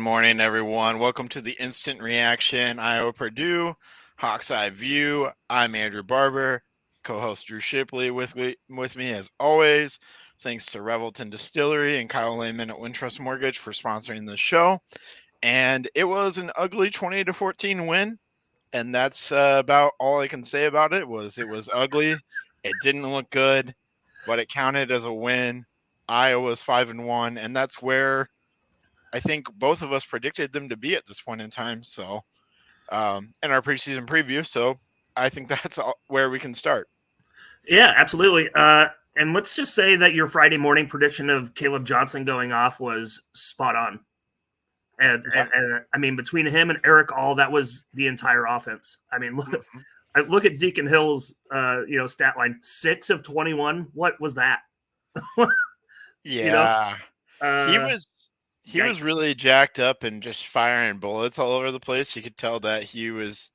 morning, everyone. Welcome to the Instant Reaction Iowa-Purdue Hawk's Eye View. I'm Andrew Barber, co-host Drew Shipley with me as always. Thanks to Revelton Distillery and Kyle Lehman at Wintrust Mortgage for sponsoring this show. And it was an ugly 20-14 win, and that's about all I can say about it. It was ugly. It didn't look good, but it counted as a win. Iowa's 5-1, and that's where I think both of us predicted them to be at this point in time. So, in our preseason preview. So, I think that's where we can start. Yeah, absolutely. And let's just say that your Friday morning prediction of Caleb Johnson going off was spot on. And I mean, between him and Eric All, that was the entire offense. I mean, look at Deacon Hill's stat line: 6 of 21. What was that? Yeah, he was yikes. really jacked up and just firing bullets all over the place. You could tell that he was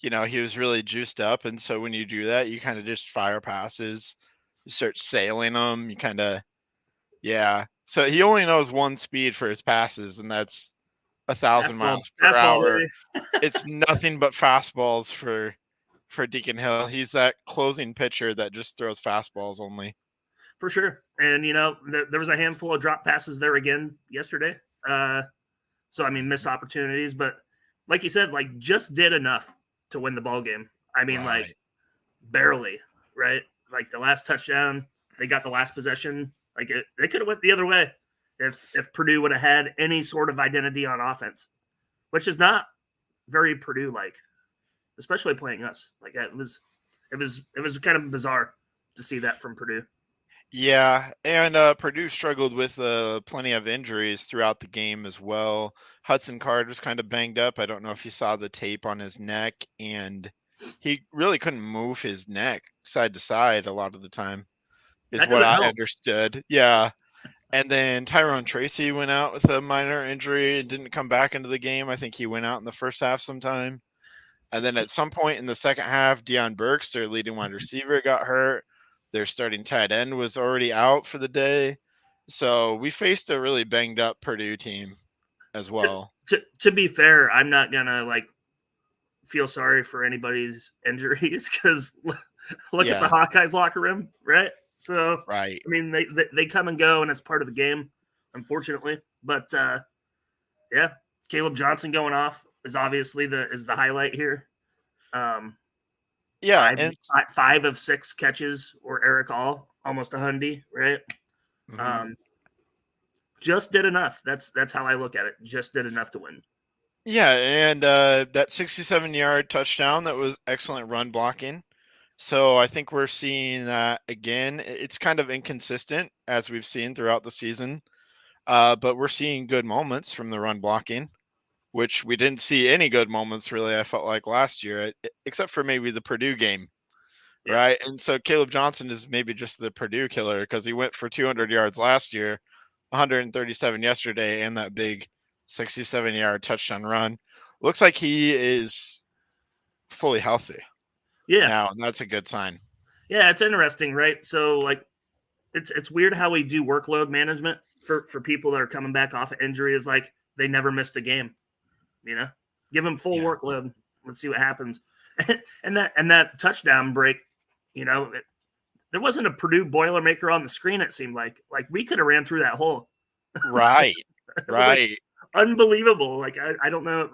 really juiced up. And so when you do that, you kind of just fire passes, you start sailing them. You kind of, yeah. So he only knows one speed for his passes, and that's 1,000 miles per hour. It's nothing but fastballs for Deacon Hill. He's that closing pitcher that just throws fastballs only. For sure. And, there was a handful of drop passes there again yesterday. So, I mean, missed opportunities. But like you said, just did enough to win the ball game. I mean, Right. Barely, right? Like the last touchdown, they got the last possession. They could have went the other way if Purdue would have had any sort of identity on offense, which is not very Purdue-like, especially playing us. It was kind of bizarre to see that from Purdue. Yeah, and Purdue struggled with plenty of injuries throughout the game as well. Hudson Card was kind of banged up. I don't know if you saw the tape on his neck, and he really couldn't move his neck side to side a lot of the time, is what I understood. Yeah. And then Tyrone Tracy went out with a minor injury and didn't come back into the game. I think he went out in the first half sometime. And then at some point in the second half, Deion Burks, their leading wide receiver, got hurt. Their starting tight end was already out for the day. So we faced a really banged up Purdue team as well. To be fair, I'm not going to feel sorry for anybody's injuries because look at the Hawkeyes locker room, right? So, right. I mean, they come and go, and it's part of the game, unfortunately. But, yeah, Caleb Johnson going off is obviously the highlight here. Yeah, five of 6 catches or Eric All, almost a hundy, right? Mm-hmm. Just did enough. That's how I look at it. Just did enough to win. Yeah, and that 67-yard touchdown, that was excellent run blocking. So I think we're seeing that again. It's kind of inconsistent as we've seen throughout the season, but we're seeing good moments from the run blocking, which we didn't see any good moments really, I felt like last year, except for maybe the Purdue game, right? And so Caleb Johnson is maybe just the Purdue killer because he went for 200 yards last year, 137 yesterday, and that big 67-yard touchdown run. Looks like he is fully healthy. Yeah. Now, and that's a good sign. Yeah, it's interesting, right? So, it's weird how we do workload management for people that are coming back off of injury is they never missed a game. Give them full workload. Let's see what happens. and that touchdown break, there wasn't a Purdue Boilermaker on the screen. It seemed like we could have ran through that hole. Right. Right. Unbelievable. I don't know.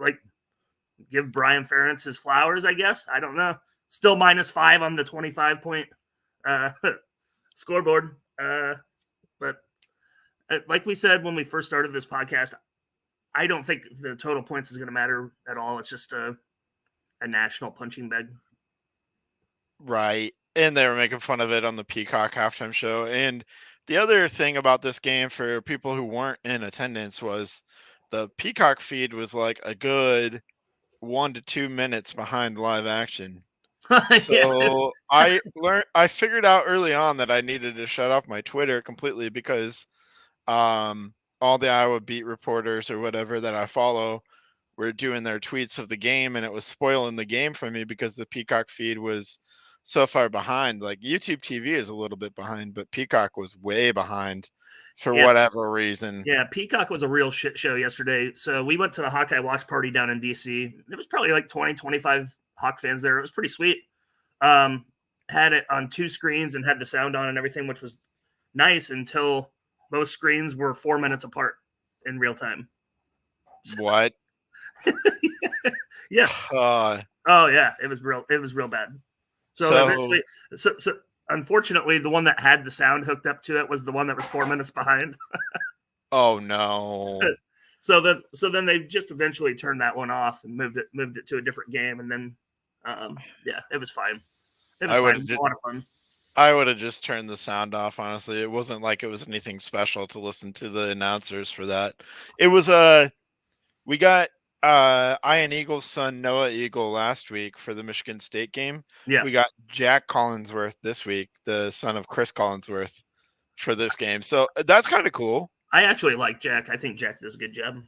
Give Brian Ferentz his flowers, I guess. I don't know. Still -5 on the 25-point scoreboard. But like we said when we first started this podcast, I don't think the total points is going to matter at all. It's just a national punching bag. Right. And they were making fun of it on the Peacock halftime show. And the other thing about this game for people who weren't in attendance was the Peacock feed was like a good 1 to 2 minutes behind live action. So I figured out early on that I needed to shut off my Twitter completely because all the Iowa beat reporters or whatever that I follow were doing their tweets of the game, and it was spoiling the game for me because the Peacock feed was so far behind. Like YouTube TV is a little bit behind, but Peacock was way behind for Yeah. whatever reason. Yeah, Peacock was a real shit show yesterday. So we went to the Hawkeye watch party down in DC. There was probably like 20, 25 Hawk fans there. It was pretty sweet. Had it on 2 screens and had the sound on and everything, which was nice until both screens were 4 minutes apart in real time. What? Yes. Oh yeah, it was real bad. So eventually, so unfortunately, the one that had the sound hooked up to it was the one that was 4 minutes behind. Oh no. So then they just eventually turned that one off and moved it to a different game, and then yeah, it was fine. It was fine. It was a lot of fun. I would have just turned the sound off, honestly. It wasn't like it was anything special to listen to the announcers for that. It was we got Ian Eagle's son Noah Eagle last week for the Michigan State game. Yeah. We got Jack Collinsworth this week, the son of Chris Collinsworth, for this game. So that's kind of cool. I actually like Jack. I think Jack does a good job.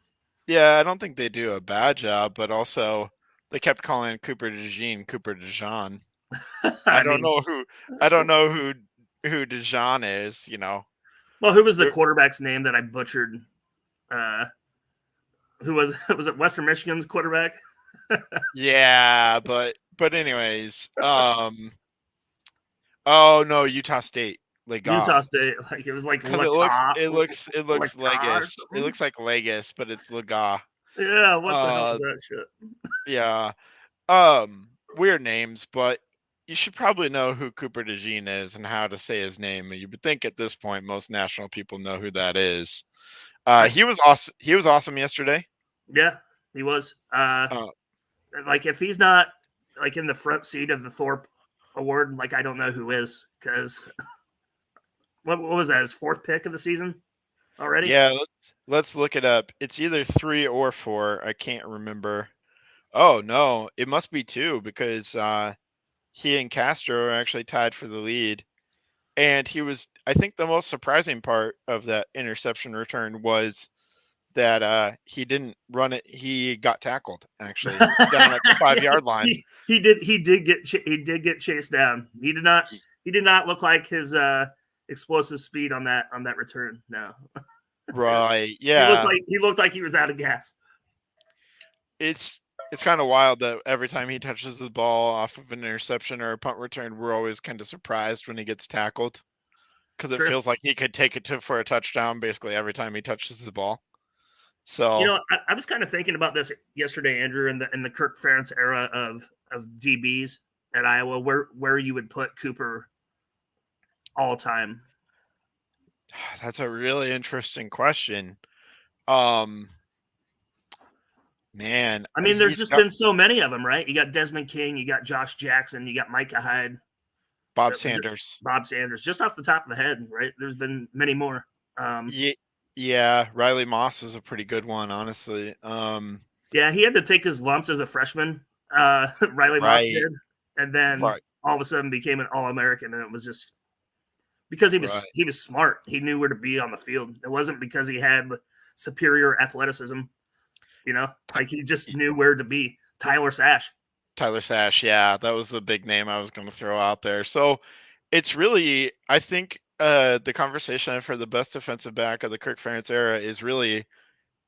Yeah, I don't think they do a bad job, but also they kept calling Cooper DeJean Cooper DeJean. I don't know who DeJean is, you know. Well, who was the quarterback's name that I butchered? Who was it Western Michigan's quarterback? Yeah, but anyways, oh no, Utah State. Utah State, like it was like because it looks Legis. It looks like Legis, but it's Lega. Yeah, what the hell is that shit? Yeah. Weird names, but you should probably know who Cooper DeJean is and how to say his name. You would think at this point most national people know who that is. He was awesome. He was awesome yesterday. Yeah, he was. Like if he's not like in the front seat of the Thorpe Award, like I don't know who is, because what was that, his 4th pick of the season already? Yeah, let's look it up. It's either 3 or 4. I can't remember. Oh no, it must be 2 because he and Castro are actually tied for the lead. And he was, I think the most surprising part of that interception return was that he didn't run it. He got tackled actually down at the 5-yard line. He did get chased down. He did not look like his explosive speed on that return. No. Right. Yeah. He looked like he was out of gas. It's kind of wild that every time he touches the ball off of an interception or a punt return, we're always kind of surprised when he gets tackled because it feels like he could take it for a touchdown basically every time he touches the ball. So you know, I was kind of thinking about this yesterday, Andrew, in the Kirk Ferentz era of DBs at Iowa, where you would put Cooper all time. That's a really interesting question. Man, I mean, there's just been so many of them, right? You got Desmond King, you got Josh Jackson, you got Micah Hyde, Bob Sanders, just off the top of the head, right? There's been many more. Yeah, Riley Moss was a pretty good one, honestly. Yeah, he had to take his lumps as a freshman. Riley Moss did, and then all of a sudden became an All-American, and it was just because he was smart. He knew where to be on the field. It wasn't because he had superior athleticism. You know, like he just knew where to be. Tyler Sash, yeah, that was the big name I was going to throw out there. So it's really, I think, the conversation for the best defensive back of the Kirk Ferentz era is really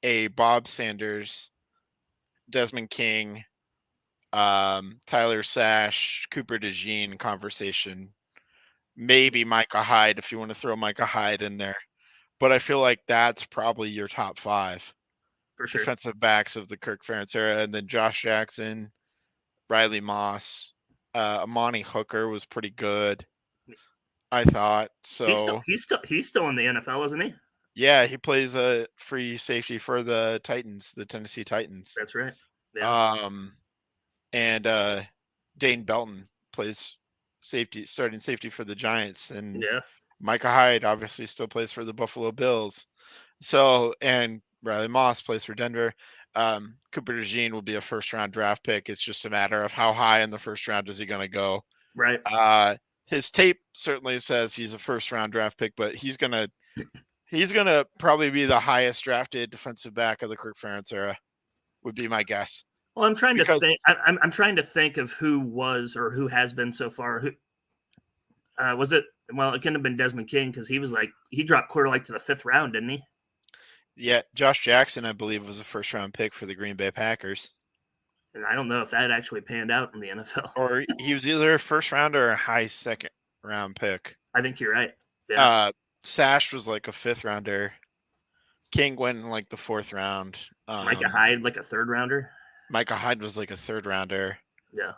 a Bob Sanders, Desmond King, Tyler Sash, Cooper DeJean conversation. Maybe Micah Hyde if you want to throw Micah Hyde in there. But I feel like that's probably your top 5 for sure defensive backs of the Kirk Ferentz era. And then Josh Jackson, Riley Moss, Amani Hooker was pretty good, I thought. So he's still in the NFL, isn't he? Yeah, he plays a free safety for the Titans, the Tennessee Titans. That's right. Yeah. And Dane Belton plays starting safety for the Giants, and Micah Hyde obviously still plays for the Buffalo Bills. So, and Riley Moss plays for Denver. Cooper DeJean will be a first-round draft pick. It's just a matter of how high in the first round is he going to go. Right. His tape certainly says he's a first-round draft pick, but he's gonna probably be the highest drafted defensive back of the Kirk Ferentz era, would be my guess. Well, I'm trying to think. I'm trying to think of who was or who has been so far. Who was it? Well, it couldn't have been Desmond King because he dropped clear to the 5th round, didn't he? Yeah, Josh Jackson, I believe, was a first-round pick for the Green Bay Packers. And I don't know if that actually panned out in the NFL. Or he was either a first round or a high second round pick. I think you're right. Yeah. Sash was like a 5th rounder. King went in like the 4th round. Micah Hyde, like a 3rd rounder. Micah Hyde was like a 3rd rounder. Yeah.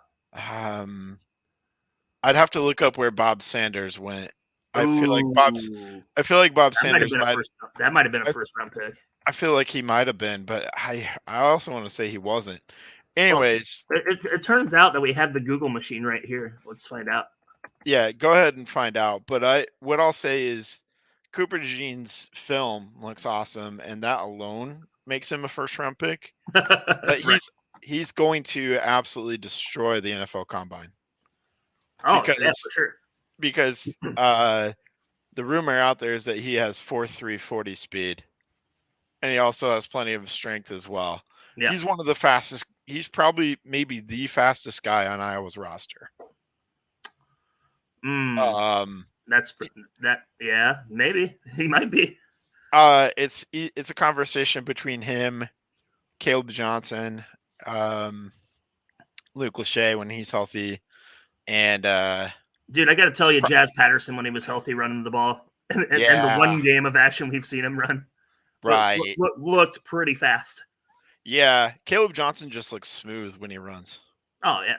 I'd have to look up where Bob Sanders went. I feel like Bob Sanders that might have been a first round pick. I feel like he might have been, but I also want to say he wasn't. Anyways, it turns out that we have the Google machine right here. Let's find out. Yeah, go ahead and find out. But what I'll say is Cooper DeJean's film looks awesome, and that alone makes him a first round pick. But Right. he's going to absolutely destroy the NFL Combine. Oh, yeah, for sure. Because the rumor out there is that he has 4.3 40 speed, and he also has plenty of strength as well. Yeah. He's one of the fastest. He's probably maybe the fastest guy on Iowa's roster. Yeah, maybe he might be. It's a conversation between him, Caleb Johnson, Luke Lachey when he's healthy, and dude, I got to tell you, Jazz Patterson when he was healthy running the ball, and the one game of action we've seen him run, right, looked pretty fast. Yeah, Caleb Johnson just looks smooth when he runs. Oh yeah,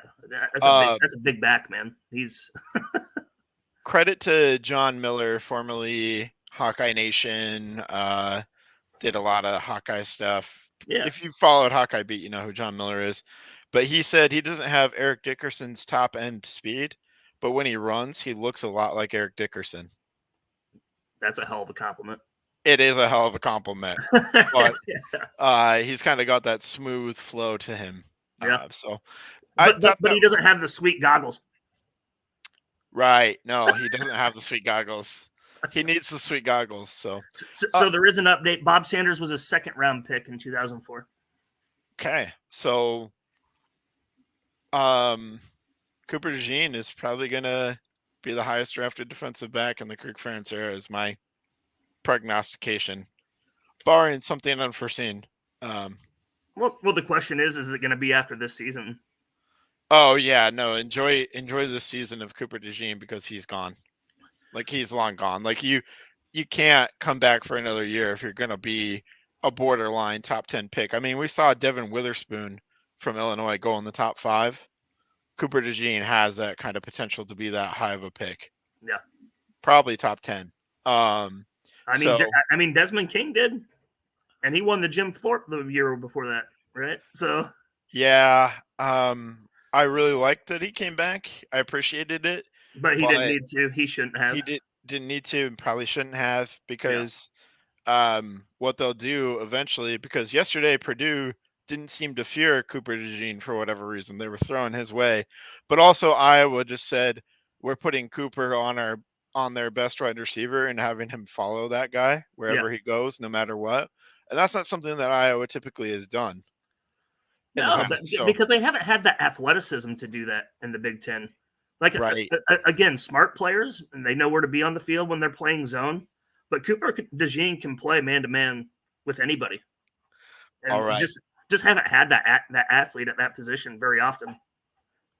that's a big back, man. He's credit to John Miller, formerly Hawkeye Nation. Did a lot of Hawkeye stuff. Yeah. If you followed Hawkeye Beat, you know who John Miller is. But he said he doesn't have Eric Dickerson's top end speed, but when he runs, he looks a lot like Eric Dickerson. That's a hell of a compliment. It is a hell of a compliment. But he's kind of got that smooth flow to him. Yeah. But he doesn't have the sweet goggles. Right. No, he doesn't have the sweet goggles. He needs the sweet goggles. So there is an update. Bob Sanders was a 2nd round pick in 2004. Okay. So Cooper DeJean is probably going to be the highest drafted defensive back in the Kirk Ferentz era is my prognostication, barring something unforeseen. Well, the question is it going to be after this season? Oh yeah, no. Enjoy this season of Cooper DeJean because he's gone. Like he's long gone. Like you can't come back for another year if you're going to be a borderline top 10 pick. I mean, we saw Devin Witherspoon from Illinois go in the top 5. Cooper DeJean has that kind of potential to be that high of a pick. Yeah, probably top 10. I mean, Desmond King did, and he won the Jim Thorpe the year before that, right? So yeah, I really liked that he came back. I appreciated it, but he didn't need to. He shouldn't have. He didn't need to, and probably shouldn't have because what they'll do eventually. Because yesterday Purdue didn't seem to fear Cooper DeJean for whatever reason. They were throwing his way, but also Iowa just said we're putting Cooper on their best wide receiver and having him follow that guy wherever he goes, no matter what. And that's not something that Iowa typically has done. No, because they haven't had the athleticism to do that in the Big Ten. Like, right. Again, smart players, and they know where to be on the field when they're playing zone. But Cooper DeJean can play man-to-man with anybody. And all right. Just haven't had that athlete at that position very often.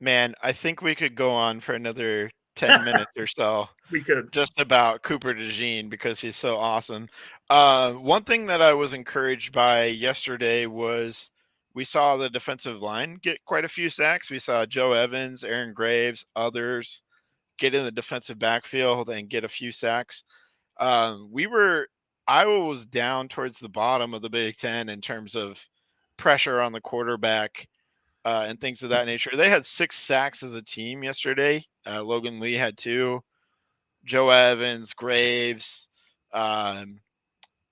Man, I think we could go on for another 10 minutes or so. We could. Just about Cooper DeJean because he's so awesome. One thing that I was encouraged by yesterday was we saw the defensive line get quite a few sacks. We saw Joe Evans, Aaron Graves, others get in the defensive backfield and get a few sacks. Iowa was down towards the bottom of the Big Ten in terms of pressure on the quarterback and things of that nature. They had 6 sacks as a team yesterday. Logan Lee had 2. Joe Evans, Graves, I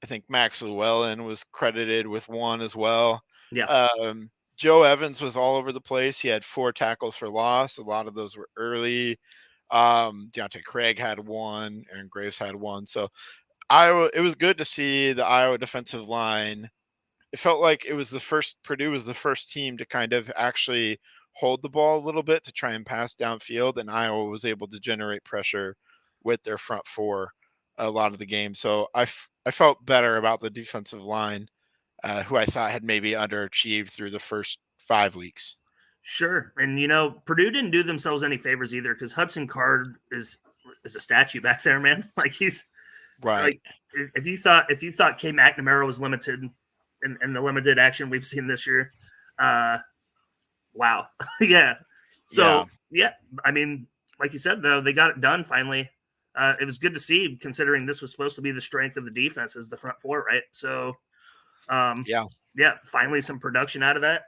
think Max Llewellyn was credited with 1 as well. Yeah. Joe Evans was all over the place. He had 4 tackles for loss. A lot of those were early. Deontay Craig had 1. Aaron Graves had 1. So it was good to see the Iowa defensive line. It felt like Purdue was the first team to kind of actually hold the ball a little bit to try and pass downfield, and Iowa was able to generate pressure with their front four a lot of the game. So I felt better about the defensive line, who I thought had maybe underachieved through the first 5 weeks. Sure, and Purdue didn't do themselves any favors either because Hudson Card is a statue back there, man. Like he's Right. like if you thought K McNamara was limited in the limited action we've seen this year, wow, yeah. Yeah. So yeah, I mean, like you said though, they got it done finally. It was good to see considering this was supposed to be the strength of the defense as the front four, right? So Yeah. yeah, finally some production out of that.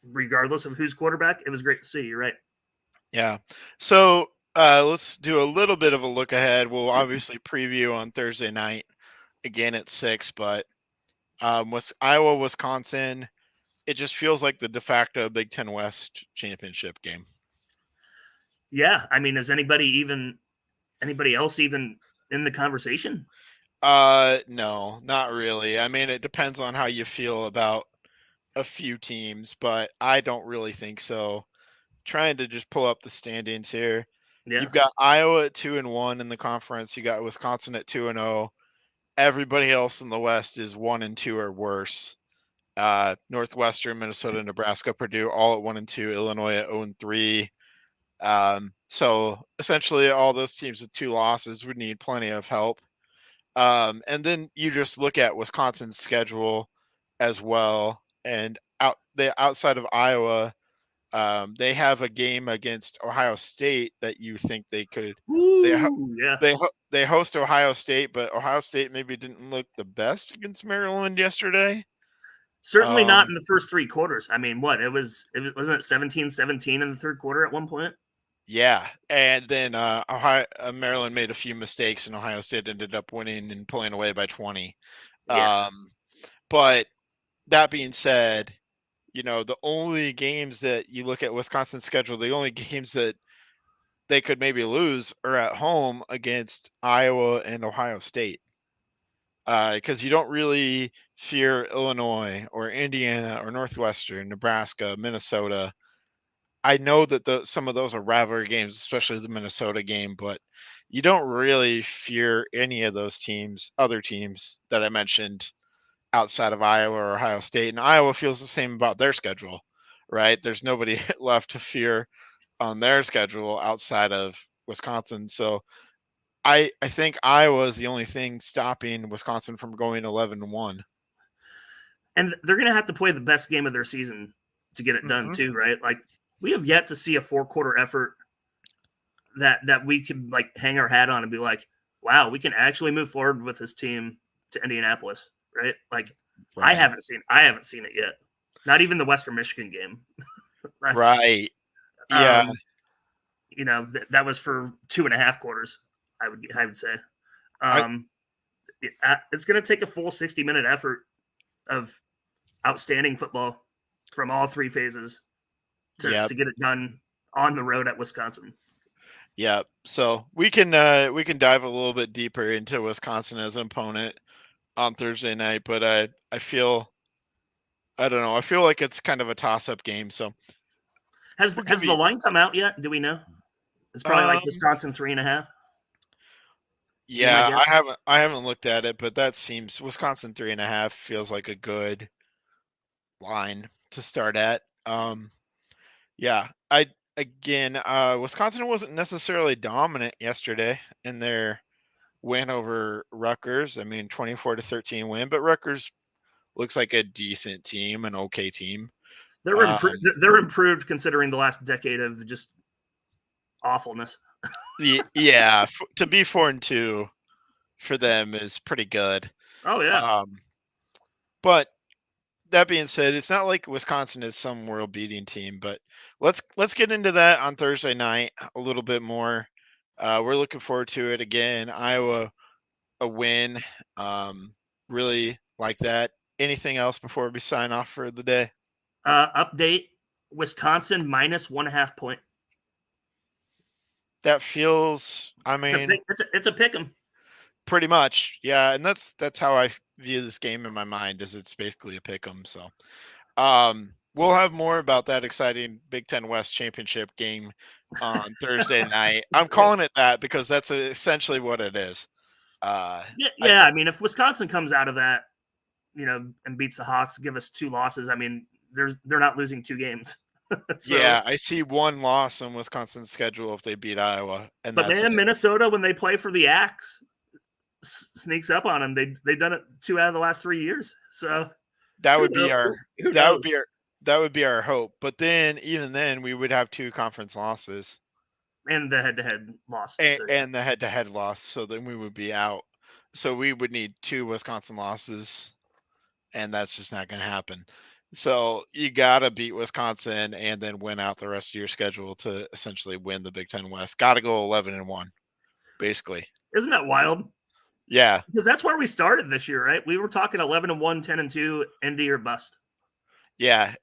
Regardless of who's quarterback, it was great to see. You're right. Yeah. So let's do a little bit of a look ahead. We'll obviously preview on Thursday night again at 6, but with Iowa, Wisconsin, it just feels like the de facto Big Ten West championship game. Yeah, I mean, is anybody else even in the conversation? No, not really. I mean, it depends on how you feel about a few teams, but I don't really think so. Trying to just pull up the standings here. Yeah. You've got Iowa at 2-1 in the conference. You got Wisconsin at 2-0. Everybody else in the West is 1-2 or worse. Northwestern, Minnesota, Nebraska, Purdue, all at 1-2. Illinois at 0-3. So essentially, all those teams with 2 losses would need plenty of help. And then you just look at Wisconsin's schedule as well, and outside of Iowa, they have a game against Ohio State that you think they could. They Ooh, yeah. they host Ohio State, but Ohio State maybe didn't look the best against Maryland yesterday. Certainly not in the first 3 quarters. I mean, what? It wasn't it 17-17 in the third quarter at one point? Yeah, and then Maryland made a few mistakes, and Ohio State ended up winning and pulling away by 20. Yeah. But that being said, the only games that you look at Wisconsin's schedule, the only games that they could maybe lose are at home against Iowa and Ohio State. Because you don't really fear Illinois or Indiana or Northwestern, Nebraska, Minnesota. I know that some of those are rivalry games, especially the Minnesota game, but you don't really fear any of those teams, other teams that I mentioned outside of Iowa or Ohio State. And Iowa feels the same about their schedule, right? There's nobody left to fear on their schedule outside of Wisconsin. So I think Iowa is the only thing stopping Wisconsin from going 11-1. And they're going to have to play the best game of their season to get it done too, right? Like we have yet to see a 4-quarter effort that we could like hang our hat on and be like, wow, we can actually move forward with this team to Indianapolis, right? Like Right. I haven't seen it yet. Not even the Western Michigan game. Right. Yeah. That was for 2.5 quarters. I would say. It's going to take a full 60-minute effort of outstanding football from all 3 phases to get it done on the road at Wisconsin. Yeah. So we can dive a little bit deeper into Wisconsin as an opponent on Thursday night, but I don't know. I feel like it's kind of a toss-up game. So has the line come out yet? Do we know? It's probably like Wisconsin 3.5. Yeah, I haven't looked at it, but that seems Wisconsin 3.5 feels like a good line to start at. Yeah, Wisconsin wasn't necessarily dominant yesterday in their win over Rutgers. I mean, 24-13 win, but Rutgers looks like a decent team, an okay team. They're improved considering the last decade of just awfulness. Yeah, to be 4-2 for them is pretty good. Oh yeah. But that being said, it's not like Wisconsin is some world-beating team. But let's get into that on Thursday night a little bit more. We're looking forward to it again. Iowa, a win. Really like that. Anything else before we sign off for the day? Update: Wisconsin minus 1.5 point. That feels. I mean, it's a pick 'em. Pretty much, yeah, and that's how I view this game in my mind. Is it's basically a pick 'em. So, we'll have more about that exciting Big Ten West championship game on Thursday night. I'm calling it that because that's essentially what it is. Yeah. I mean, if Wisconsin comes out of that, and beats the Hawks, give us 2 losses. I mean, they're not losing 2 games. So, yeah, I see 1 loss on Wisconsin's schedule if they beat Iowa, and but that's man, it. Minnesota, when they play for the Axe, sneaks up on them. They've done it 2 out of the last 3 years. So that would be our who knows? that would be our hope. But then, even then, we would have 2 conference losses and the head-to-head loss, and the head-to-head loss. So then we would be out. So we would need 2 Wisconsin losses, and that's just not going to happen. So you got to beat Wisconsin and then win out the rest of your schedule to essentially win the Big Ten West. Got to go 11-1, basically. Isn't that wild? Yeah, because that's where we started this year, right? We were talking 11-1, 10-2, Indy or bust. Yeah,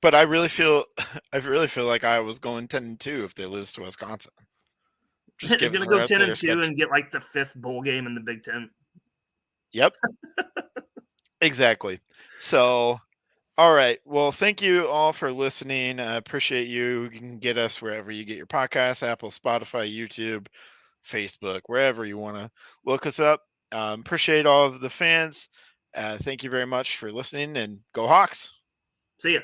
but I really feel like I was going 10-2 if they lose to Wisconsin. Just they're going to go 10-2 and get like the 5th bowl game in the Big Ten. Yep. Exactly. So, all right. Well, thank you all for listening. I appreciate you. You can get us wherever you get your podcasts: Apple, Spotify, YouTube, Facebook, wherever you want to look us up. Appreciate all of the fans. Thank you very much for listening, and go Hawks. See ya.